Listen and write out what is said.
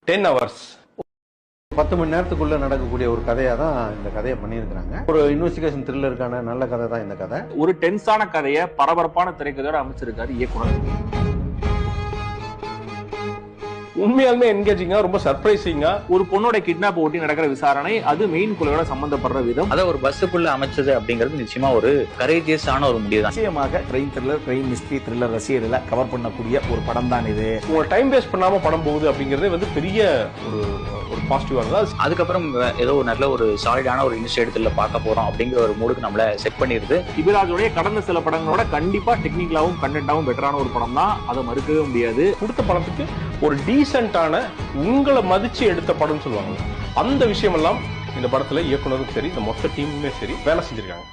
10 hours. 10 மணி நேரத்துக்குள்ள நடக்கக்கூடிய ஒரு கதையா தான் இந்த கதையை பண்ணியிருக்காங்க. ஒரு இன்வெஸ்டிகேஷன் த்ரில்லருக்கான நல்ல கதை தான் இந்த கதை. ஒரு டென்ஸான கதையை பரபரப்பான திரைக்கதையோட அமைச்சிருக்காரு இயக்குனர். உண்மையாலுமே என்கேஜிங்கா, ரொம்ப சர்ப்ரைசிங்கா. ஒரு பொண்ணோட கிட்னாப் ஒட்டி நடக்கிற விசாரணை, அது மெயின் கொலையோட சம்பந்தப்படுற விதம், அதை ஒரு பஸ்ஸுக்குள்ள அமைச்சது அப்படிங்கிறது நிச்சயமா ஒரு கரேஜியஸான ஒரு முடிவு தான். நிச்சயமாக crime thriller, crime mystery thriller ரசிகர்களை கவர் பண்ணக்கூடிய ஒரு படம் தான் இது. உங்க டைம் வேஸ்ட் பண்ணாம படம் போகுது அப்படிங்கறதே பெரிய ஒரு பாசிட்டிவா இருந்தா. அதுக்கப்புறம் ஏதோ ஒரு நல்ல ஒரு சாலிடான ஒரு இன்ஸ்டியூட்ல பார்க்க போறோம் அப்படிங்கிற ஒரு மூடுக்கு நம்மள செட் பண்ணிருது. இபிராஜோடைய கடந்த சில படங்களோட கண்டிப்பா டெக்னிக்கலாவும் கண்டென்ட்டாவும் பெட்டரான ஒரு படம் தான், அதை மறுக்கவே முடியாது. கொடுத்த படத்துக்கு ஒரு டீசென்டான, உங்களை மதிச்சு எடுத்த படம்னு சொல்லுவாங்க. அந்த விஷயம் எல்லாம் இந்த படத்துல இயக்குனரும் சரி, இந்த மொத்த டீமுமே சரி வேலை செஞ்சிருக்காங்க.